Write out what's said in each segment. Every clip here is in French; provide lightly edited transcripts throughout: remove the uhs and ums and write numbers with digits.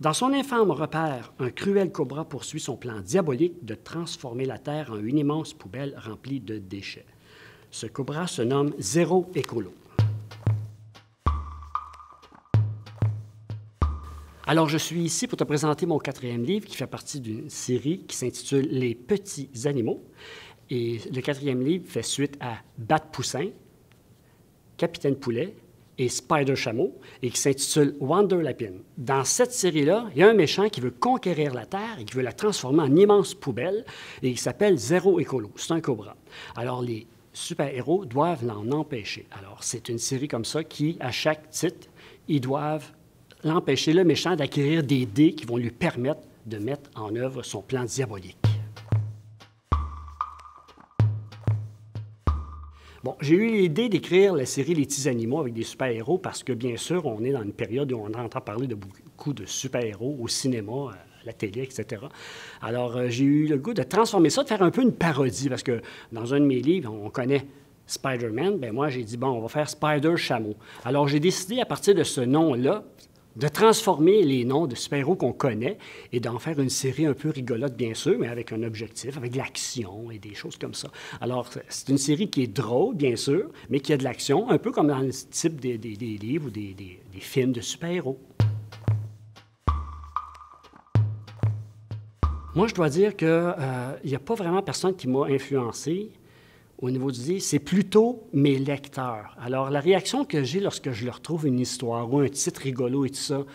Dans son infâme repère, un cruel cobra poursuit son plan diabolique de transformer la Terre en une immense poubelle remplie de déchets. Ce cobra se nomme Zéro Écolo. Alors, je suis ici pour te présenter mon 4e livre qui fait partie d'une série qui s'intitule « Les petits animaux ». Et le 4e livre fait suite à Bat-Poussin, Capitaine Poulet et Spider-Chameau et qui s'intitule « Wonder Lapin ». Dans cette série-là, il y a un méchant qui veut conquérir la Terre et qui veut la transformer en immense poubelle et qui s'appelle Zéro Écolo. C'est un cobra. Alors, les super-héros doivent l'en empêcher. Alors, c'est une série comme ça qui, à chaque titre, ils doivent l'empêcher, le méchant, d'acquérir des dés qui vont lui permettre de mettre en œuvre son plan diabolique. Bon, j'ai eu l'idée d'écrire la série Les petits animaux avec des super-héros parce que, bien sûr, on est dans une période où on entend parler de beaucoup de super-héros au cinéma, à la télé, etc. Alors, j'ai eu le goût de transformer ça, de faire un peu une parodie parce que dans un de mes livres, on connaît Spider-Man. Bien, moi, j'ai dit, bon, on va faire Spider-Chameau. Alors, j'ai décidé, à partir de ce nom-là, de transformer les noms de super-héros qu'on connaît et d'en faire une série un peu rigolote, bien sûr, mais avec un objectif, avec de l'action et des choses comme ça. Alors, c'est une série qui est drôle, bien sûr, mais qui a de l'action, un peu comme dans le type des livres ou des films de super-héros. Moi, je dois dire qu'il n'y a pas vraiment personne qui m'a influencé au niveau du livre, c'est plutôt mes lecteurs. Alors, la réaction que j'ai lorsque je leur trouve une histoire ou un titre rigolo et tout ça,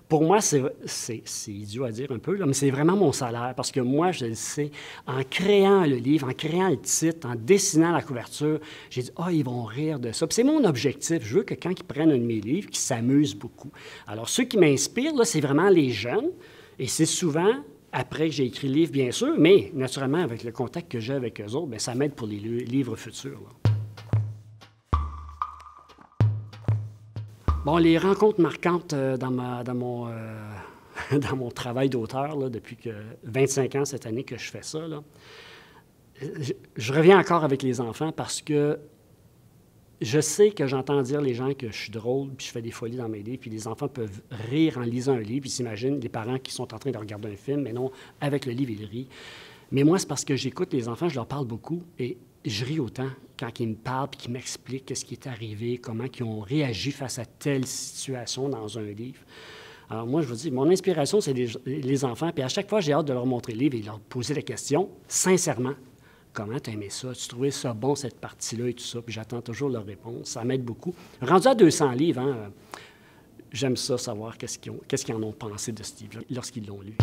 pour moi, c'est idiot à dire un peu, là, mais c'est vraiment mon salaire, parce que moi, je le sais, en créant le livre, en créant le titre, en dessinant la couverture, j'ai dit « Ah, ils vont rire de ça ». Puis c'est mon objectif. Je veux que quand ils prennent un de mes livres, qu'ils s'amusent beaucoup. Alors, ceux qui m'inspirent, là, c'est vraiment les jeunes, et c'est souvent après que j'ai écrit le livre, bien sûr, mais naturellement, avec le contact que j'ai avec eux autres, bien, ça m'aide pour les livres futurs. Là. Bon, les rencontres marquantes dans mon travail d'auteur, depuis 25 ans cette année que je fais ça, là, je reviens encore avec les enfants parce que je sais que j'entends dire les gens que je suis drôle, puis je fais des folies dans mes livres, puis les enfants peuvent rire en lisant un livre, puis s'imaginent les parents qui sont en train de regarder un film, mais non, avec le livre, ils rient. Mais moi, c'est parce que j'écoute les enfants, je leur parle beaucoup, et je ris autant quand ils me parlent, puis qu'ils m'expliquent ce qui est arrivé, comment ils ont réagi face à telle situation dans un livre. Alors moi, je vous dis, mon inspiration, c'est les enfants, puis à chaque fois, j'ai hâte de leur montrer le livre et leur poser la question, sincèrement. Comment tu as aimé ça? Tu trouvais ça bon, cette partie-là et tout ça? Puis j'attends toujours leur réponse. Ça m'aide beaucoup. Rendu à 200 livres, hein, j'aime ça, savoir qu'est-ce qu'ils en ont pensé de ce livre lorsqu'ils l'ont lu.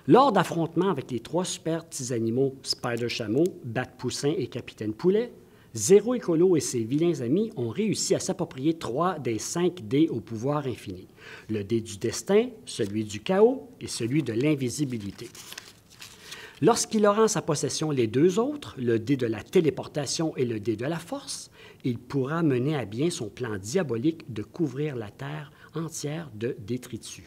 Lors d'affrontements avec les 3 super petits animaux, Spider-Chameau, Bat-Poussin et Capitaine Poulet, Zéro Écolo et ses vilains amis ont réussi à s'approprier 3 des 5 dés au pouvoir infini. Le dé du destin, celui du chaos et celui de l'invisibilité. Lorsqu'il aura en sa possession les 2 autres, le dé de la téléportation et le dé de la force, il pourra mener à bien son plan diabolique de couvrir la Terre entière de détritus.